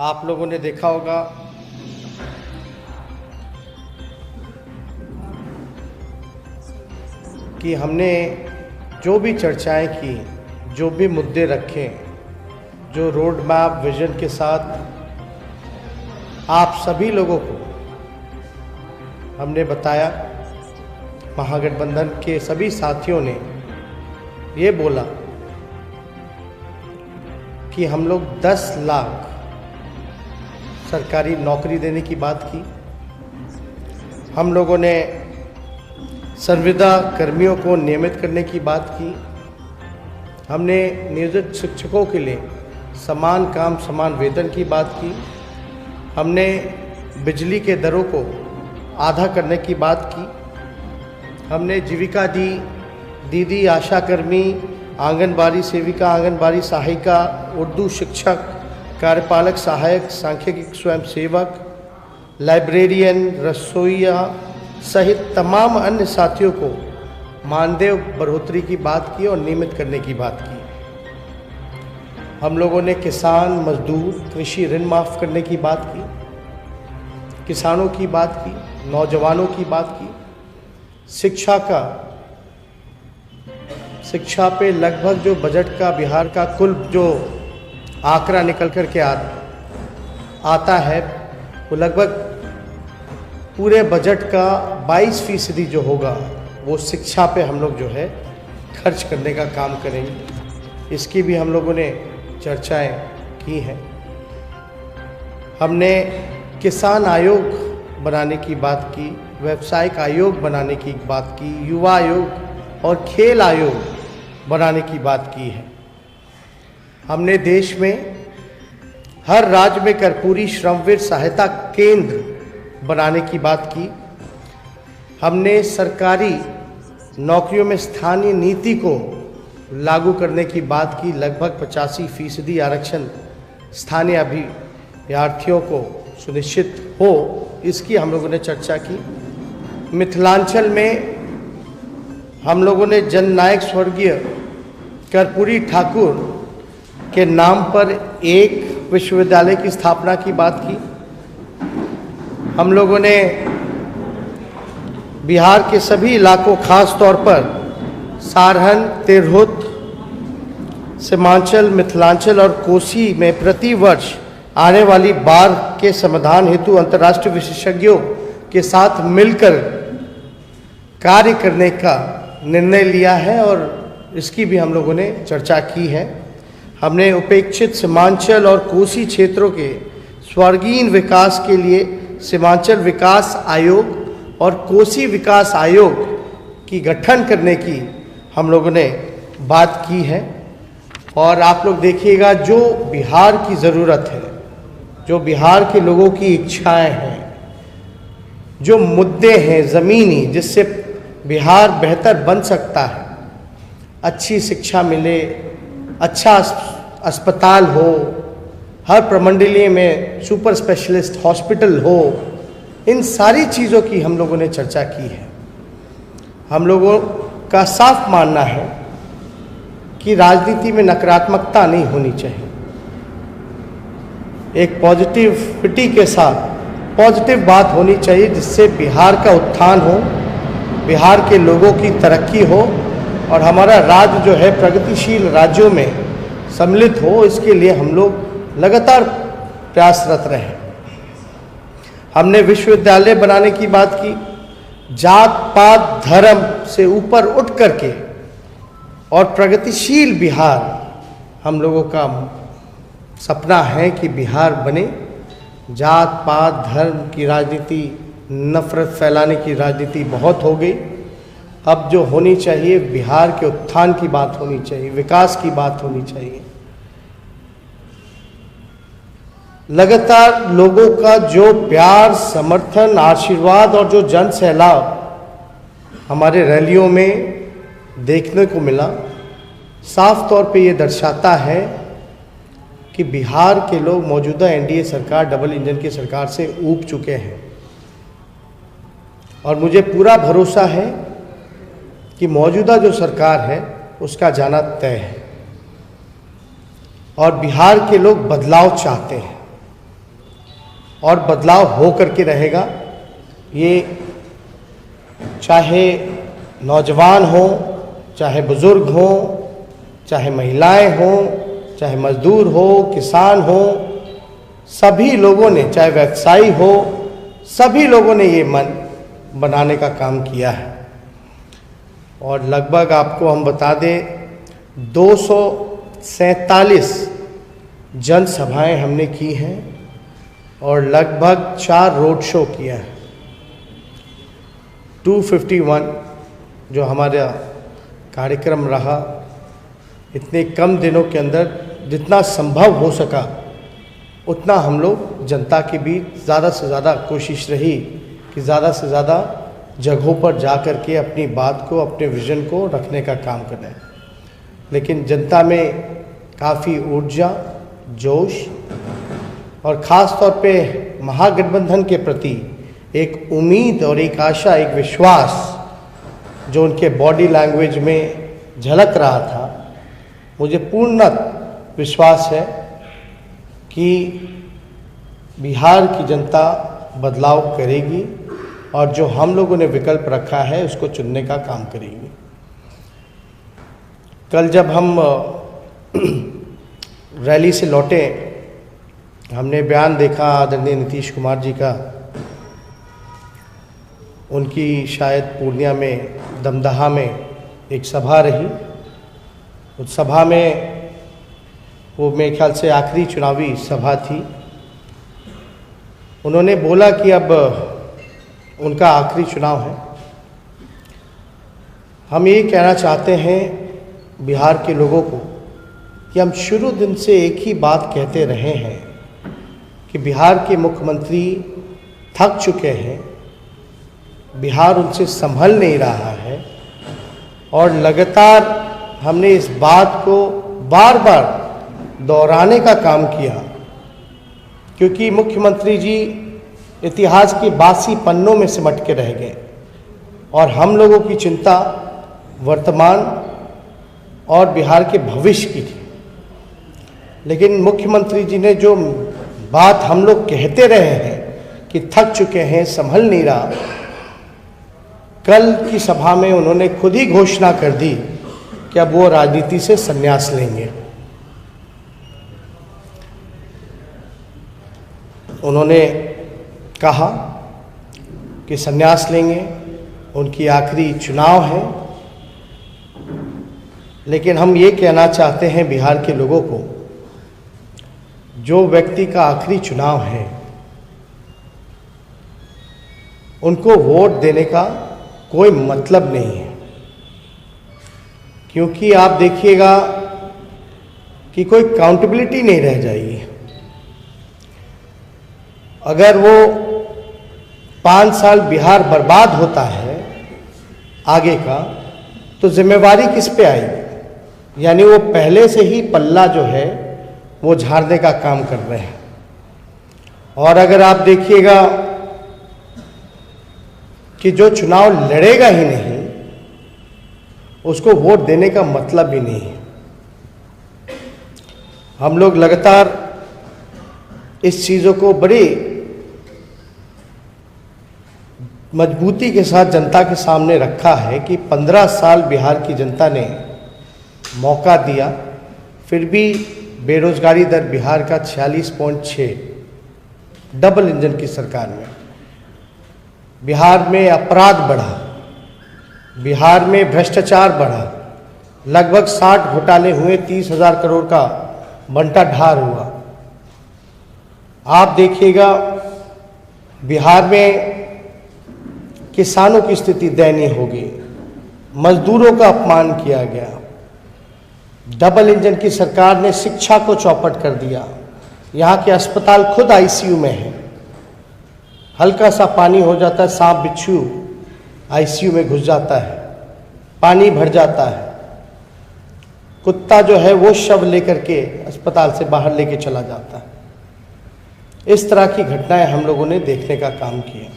आप लोगों ने देखा होगा कि हमने जो भी चर्चाएं की, जो भी मुद्दे रखे, जो रोड मैप विजन के साथ आप सभी लोगों को हमने बताया, महागठबंधन के सभी साथियों ने ये बोला कि हम लोग 10 लाख सरकारी नौकरी देने की बात की। हम लोगों ने संविदा कर्मियों को नियमित करने की बात की। हमने नियोजित शिक्षकों के लिए समान काम समान वेतन की बात की। हमने बिजली के दरों को आधा करने की बात की। हमने जीविका दीदी, आशा कर्मी, आंगनबाड़ी सेविका, आंगनबाड़ी सहायिका, उर्दू शिक्षक, कार्यपालक सहायक, सांख्यिकी स्वयंसेवक, लाइब्रेरियन, रसोइया सहित तमाम अन्य साथियों को मानदेय बढ़ोतरी की बात की और नियमित करने की बात की। हम लोगों ने किसान, मजदूर, कृषि ऋण माफ़ करने की बात की, किसानों की बात की, नौजवानों की बात की, शिक्षा पे लगभग जो बजट का बिहार का कुल जो आंकड़ा निकल कर के आता है वो लगभग पूरे बजट का 22% जो होगा वो शिक्षा पे हम लोग जो है खर्च करने का काम करेंगे। इसकी भी हम लोगों ने चर्चाएं की हैं। हमने किसान आयोग बनाने की बात की, व्यावसायिक आयोग बनाने की बात की, युवा आयोग और खेल आयोग बनाने की बात की है। हमने देश में हर राज्य में कर्पूरी श्रमवीर सहायता केंद्र बनाने की बात की। हमने सरकारी नौकरियों में स्थानीय नीति को लागू करने की बात की। लगभग 85% आरक्षण स्थानीय अभ्यर्थियों को सुनिश्चित हो, इसकी हम लोगों ने चर्चा की। मिथिलांचल में हम लोगों ने जननायक स्वर्गीय कर्पूरी ठाकुर के नाम पर एक विश्वविद्यालय की स्थापना की बात की। हम लोगों ने बिहार के सभी इलाकों, खास तौर पर सारहन, तिरहुत, सीमांचल, मिथिलांचल और कोसी में प्रति वर्ष आने वाली बाढ़ के समाधान हेतु अंतर्राष्ट्रीय विशेषज्ञों के साथ मिलकर कार्य करने का निर्णय लिया है और इसकी भी हम लोगों ने चर्चा की है। हमने उपेक्षित सीमांचल और कोसी क्षेत्रों के स्वर्गीय विकास के लिए सीमांचल विकास आयोग और कोसी विकास आयोग की गठन करने की हम लोगों ने बात की है। और आप लोग देखिएगा, जो बिहार की ज़रूरत है, जो बिहार के लोगों की इच्छाएं हैं, जो मुद्दे हैं ज़मीनी, जिससे बिहार बेहतर बन सकता है, अच्छी शिक्षा मिले, अच्छा अस्पताल हो, हर प्रमंडलीय में सुपर स्पेशलिस्ट हॉस्पिटल हो, इन सारी चीज़ों की हम लोगों ने चर्चा की है। हम लोगों का साफ मानना है कि राजनीति में नकारात्मकता नहीं होनी चाहिए। एक पॉजिटिविटी के साथ पॉजिटिव बात होनी चाहिए, जिससे बिहार का उत्थान हो, बिहार के लोगों की तरक्की हो और हमारा राज्य जो है प्रगतिशील राज्यों में सम्मिलित हो। इसके लिए हम लोग लगातार प्रयासरत रहे। हमने विश्वविद्यालय बनाने की बात की। जात पात धर्म से ऊपर उठ करके और प्रगतिशील बिहार हम लोगों का सपना है कि बिहार बने। जात पात धर्म की राजनीति, नफरत फैलाने की राजनीति बहुत हो गई। अब जो होनी चाहिए, बिहार के उत्थान की बात होनी चाहिए, विकास की बात होनी चाहिए। लगातार लोगों का जो प्यार, समर्थन, आशीर्वाद और जो जन सैलाब हमारे रैलियों में देखने को मिला, साफ तौर पे ये दर्शाता है कि बिहार के लोग मौजूदा एनडीए सरकार, डबल इंजन की सरकार से ऊब चुके हैं। और मुझे पूरा भरोसा है कि मौजूदा जो सरकार है उसका जाना तय है और बिहार के लोग बदलाव चाहते हैं। और बदलाव हो करके रहेगा। ये चाहे नौजवान हो, चाहे बुजुर्ग हो, चाहे महिलाएं हो, चाहे मजदूर हो, किसान हो, सभी लोगों ने, चाहे व्यवसायी हो, सभी लोगों ने ये मन बनाने का काम किया है। और लगभग आपको हम बता दें 247 जनसभाएं हमने की हैं और लगभग 4 रोड शो किया है। 251 जो हमारा कार्यक्रम रहा, इतने कम दिनों के अंदर जितना संभव हो सका उतना हम लोग जनता के बीच ज़्यादा से ज़्यादा कोशिश रही कि ज़्यादा से ज़्यादा जगहों पर जा कर के अपनी बात को, अपने विज़न को रखने का काम करें। लेकिन जनता में काफ़ी ऊर्जा, जोश और ख़ास तौर पे महागठबंधन के प्रति एक उम्मीद और एक आशा, एक विश्वास जो उनके बॉडी लैंग्वेज में झलक रहा था, मुझे पूर्ण विश्वास है कि बिहार की जनता बदलाव करेगी और जो हम लोगों ने विकल्प रखा है उसको चुनने का काम करेगी। कल जब हम रैली से लौटे, हमने बयान देखा आदरणीय नीतीश कुमार जी का। उनकी शायद पूर्णिया में दमदहा में एक सभा रही। उस सभा में वो मेरे ख्याल से आखिरी चुनावी सभा थी। उन्होंने बोला कि अब उनका आखिरी चुनाव है। हम ये कहना चाहते हैं बिहार के लोगों को कि हम शुरू दिन से एक ही बात कहते रहे हैं कि बिहार के मुख्यमंत्री थक चुके हैं, बिहार उनसे संभल नहीं रहा है और लगातार हमने इस बात को बार बार दोहराने का काम किया, क्योंकि मुख्यमंत्री जी इतिहास के बासी पन्नों में सिमट के रह गए और हम लोगों की चिंता वर्तमान और बिहार के भविष्य की थी। लेकिन मुख्यमंत्री जी ने जो बात हम लोग कहते रहे हैं कि थक चुके हैं, संभल नहीं रहा, कल की सभा में उन्होंने खुद ही घोषणा कर दी कि अब वो राजनीति से संन्यास लेंगे। उन्होंने कहा कि संन्यास लेंगे, उनकी आखिरी चुनाव है। लेकिन हम ये कहना चाहते हैं बिहार के लोगों को, जो व्यक्ति का आखिरी चुनाव है उनको वोट देने का कोई मतलब नहीं है, क्योंकि आप देखिएगा कि कोई काउंटेबिलिटी नहीं रह जाएगी। अगर वो 5 साल बिहार बर्बाद होता है आगे का, तो जिम्मेवारी किस पे आएगी? यानी वो पहले से ही पल्ला जो है वो झाड़ने का काम कर रहे हैं। और अगर आप देखिएगा कि जो चुनाव लड़ेगा ही नहीं, उसको वोट देने का मतलब ही नहीं है। हम लोग लगातार इस चीज़ों को बड़ी मजबूती के साथ जनता के सामने रखा है कि 15 साल बिहार की जनता ने मौका दिया, फिर भी बेरोजगारी दर बिहार का 46.6, डबल इंजन की सरकार में। बिहार में अपराध बढ़ा, बिहार में भ्रष्टाचार बढ़ा, लगभग 60 घोटाले हुए, 30,000 करोड़ का बंटा ढार हुआ। आप देखिएगा बिहार में किसानों की स्थिति दयनीय हो गई, मजदूरों का अपमान किया गया। डबल इंजन की सरकार ने शिक्षा को चौपट कर दिया। यहाँ के अस्पताल खुद आईसीयू में है, हल्का सा पानी हो जाता है, सांप बिच्छू आईसीयू में घुस जाता है, पानी भर जाता है, कुत्ता जो है वो शव लेकर के अस्पताल से बाहर लेके चला जाता है। इस तरह की घटनाएं हम लोगों ने देखने का काम किया।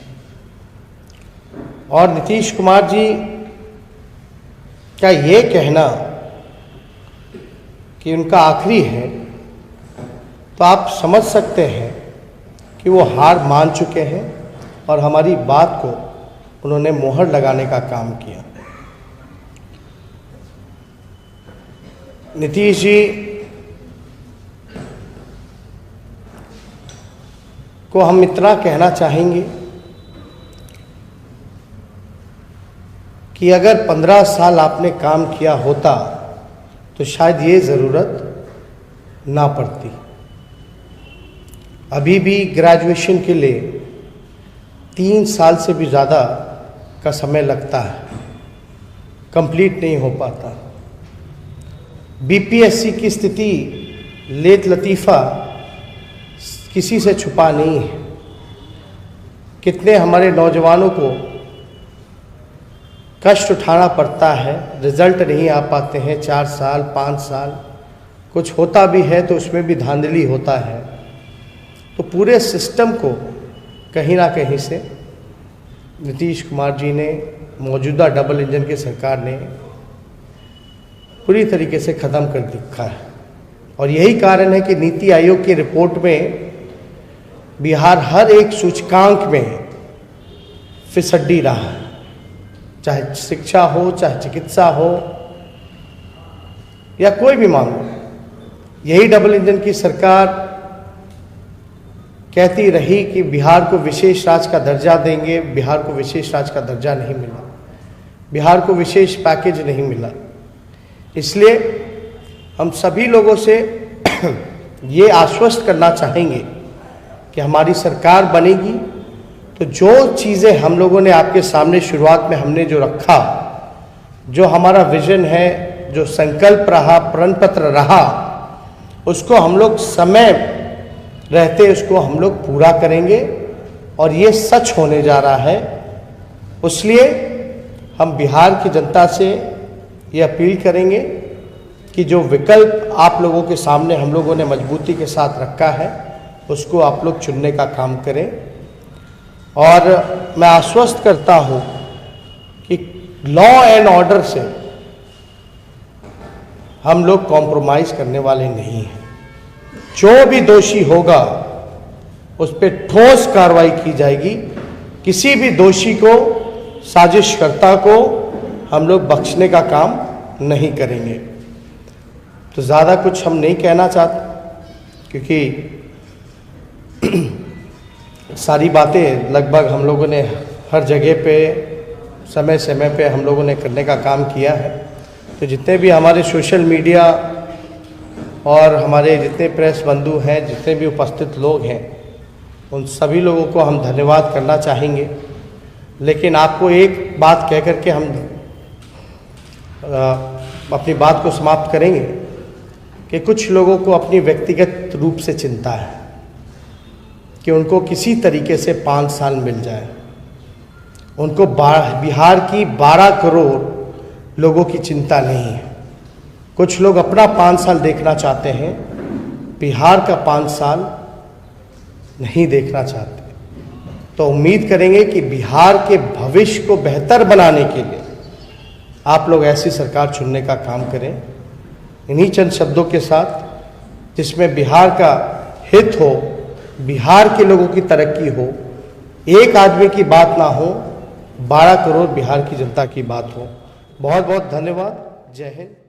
और नीतीश कुमार जी का ये कहना कि उनका आखिरी है, तो आप समझ सकते हैं कि वो हार मान चुके हैं और हमारी बात को उन्होंने मोहर लगाने का काम किया। नीतीश जी को हम इतना कहना चाहेंगे कि अगर 15 साल आपने काम किया होता तो शायद ये ज़रूरत ना पड़ती। अभी भी ग्रेजुएशन के लिए 3 साल से भी ज़्यादा का समय लगता है, कंप्लीट नहीं हो पाता। बीपीएससी की स्थिति लेत लतीफ़ा किसी से छुपा नहीं है। कितने हमारे नौजवानों को कष्ट उठाना पड़ता है, रिजल्ट नहीं आ पाते हैं, 4 साल 5 साल, कुछ होता भी है तो उसमें भी धांधली होता है। तो पूरे सिस्टम को कहीं ना कहीं से नीतीश कुमार जी ने, मौजूदा डबल इंजन की सरकार ने पूरी तरीके से ख़त्म कर दिखा है। और यही कारण है कि नीति आयोग की रिपोर्ट में बिहार हर एक सूचकांक में फिसड्डी रहा है, चाहे शिक्षा हो, चाहे चिकित्सा हो या कोई भी मामला। यही डबल इंजन की सरकार कहती रही कि बिहार को विशेष राज्य का दर्जा देंगे, बिहार को विशेष राज्य का दर्जा नहीं मिला, बिहार को विशेष पैकेज नहीं मिला। इसलिए हम सभी लोगों से ये आश्वस्त करना चाहेंगे कि हमारी सरकार बनेगी तो जो चीज़ें हम लोगों ने आपके सामने शुरुआत में हमने जो रखा, जो हमारा विजन है, जो संकल्प रहा, प्रण पत्र रहा, उसको हम लोग समय रहते उसको हम लोग पूरा करेंगे और ये सच होने जा रहा है। इसलिए हम बिहार की जनता से ये अपील करेंगे कि जो विकल्प आप लोगों के सामने हम लोगों ने मजबूती के साथ रखा है उसको आप लोग चुनने का काम करें। और मैं आश्वस्त करता हूँ कि लॉ एंड ऑर्डर से हम लोग कॉम्प्रोमाइज़ करने वाले नहीं हैं। जो भी दोषी होगा उस पर ठोस कार्रवाई की जाएगी। किसी भी दोषी को, साजिशकर्ता को हम लोग बख्शने का काम नहीं करेंगे। तो ज़्यादा कुछ हम नहीं कहना चाहते क्योंकि सारी बातें लगभग हम लोगों ने हर जगह पे समय समय पे हम लोगों ने करने का काम किया है। तो जितने भी हमारे सोशल मीडिया और हमारे जितने प्रेस बंधु हैं, जितने भी उपस्थित लोग हैं, उन सभी लोगों को हम धन्यवाद करना चाहेंगे। लेकिन आपको एक बात कह कर के हम अपनी बात को समाप्त करेंगे कि कुछ लोगों को अपनी व्यक्तिगत रूप से चिंता है कि उनको किसी तरीके से 5 साल मिल जाए। उनको बिहार की 12 करोड़ लोगों की चिंता नहीं है। कुछ लोग अपना 5 साल देखना चाहते हैं, बिहार का 5 साल नहीं देखना चाहते। तो उम्मीद करेंगे कि बिहार के भविष्य को बेहतर बनाने के लिए आप लोग ऐसी सरकार चुनने का काम करें। इन्हीं चंद शब्दों के साथ जिसमें बिहार का हित हो, बिहार के लोगों की तरक्की हो, एक आदमी की बात ना हो, 12 करोड़ बिहार की जनता की बात हो। बहुत बहुत धन्यवाद। जय हिंद।